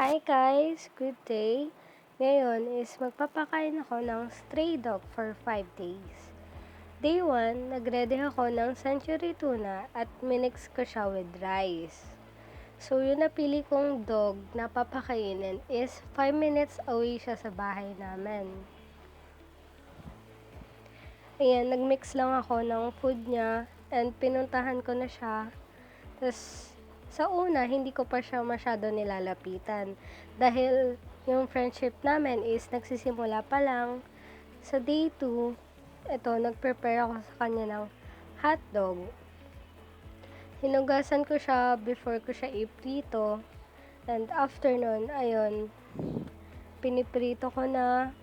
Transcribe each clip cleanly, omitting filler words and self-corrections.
Hi guys! Good day! Ngayon is magpapakain ako ng stray dog for 5 days. Day 1, nagready ako ng century tuna at minix ko siya with rice. So yung napili kong dog na papakainin is 5 minutes away siya sa bahay namin. Ayan, nagmix lang ako ng food niya and pinuntahan ko na siya. Tapos sa una, hindi ko pa siya masyado nilalapitan. Dahil yung friendship namin is nagsisimula pa lang. Sa day 2, nag-prepare ako sa kanya ng hotdog. Hinugasan ko siya before ko siya iprito. And after nun, ayun, piniprito ko na.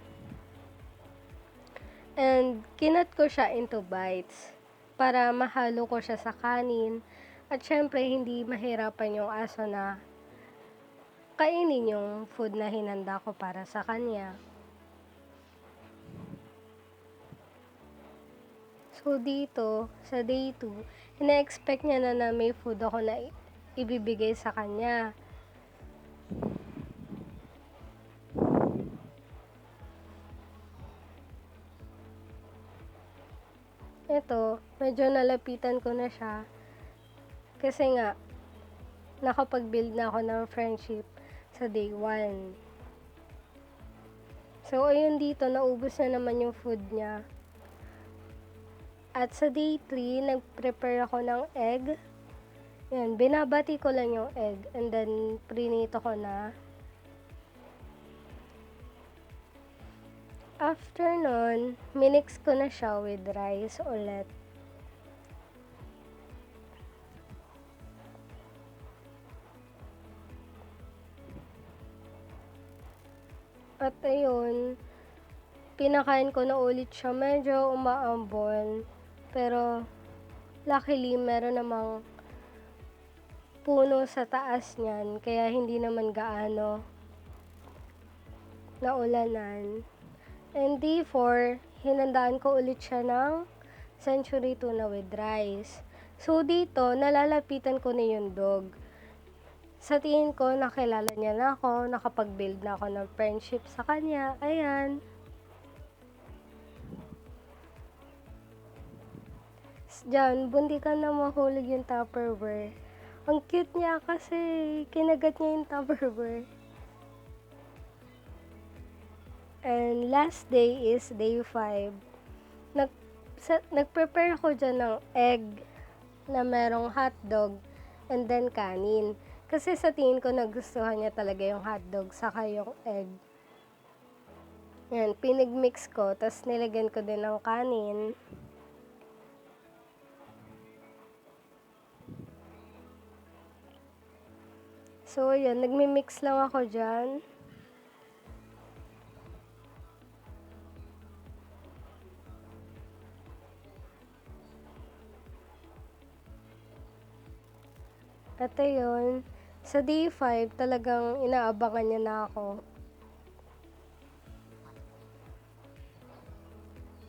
And kinat ko siya into bites para mahalo ko siya sa kanin. At syempre, hindi mahirapan yung aso na kainin yung food na hinanda ko para sa kanya. So, dito, sa day 2, ina-expect niya na may food ako na ibibigay sa kanya. Ito, medyo nalapitan ko na siya. Kasi nga, nakapag-build na ako ng friendship sa day 1. So, ayun dito, naubos na naman yung food niya. At sa day 3, nag-prepare ako ng egg. Yan, binabati ko lang yung egg and then prinito ko na. After nun, minix ko na siya with rice ulit. At ayun, pinakain ko na ulit siya. Medyo umaambon. Pero, luckily, meron namang puno sa taas niyan. Kaya hindi naman gaano naulanan. And day 4, hinandaan ko ulit siya ng century tuna with rice. So, dito, nalalapitan ko na yung dog. Sa tingin ko, nakilala niya na ako, nakapag-build na ako ng friendship sa kanya. Ayan. Diyan, bundikan na mahulog yung Tupperware. Ang cute niya kasi, kinagat niya yung Tupperware. And last day is day 5. Nag-prepare ako dyan ng egg na merong hotdog and then kanin. Kasi sa tingin ko nagustuhan niya talaga yung hotdog saka yung egg. Yan, pinigmix ko, tapos nilagyan ko din ng kanin. So, yan, nagmi-mix lang ako dyan. At ayun, sa day 5, talagang inaabangan niya na ako.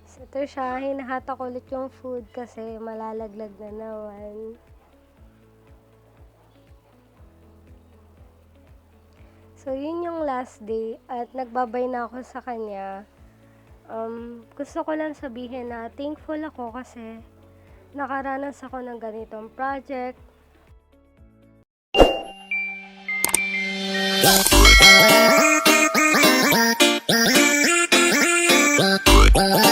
So, ito siya, hinahatak ulit yung food kasi malalaglag na naman. So, yun yung last day at nagbabay na ako sa kanya. Gusto ko lang sabihin na thankful ako kasi nakaranas ako ng ganitong project. Wow.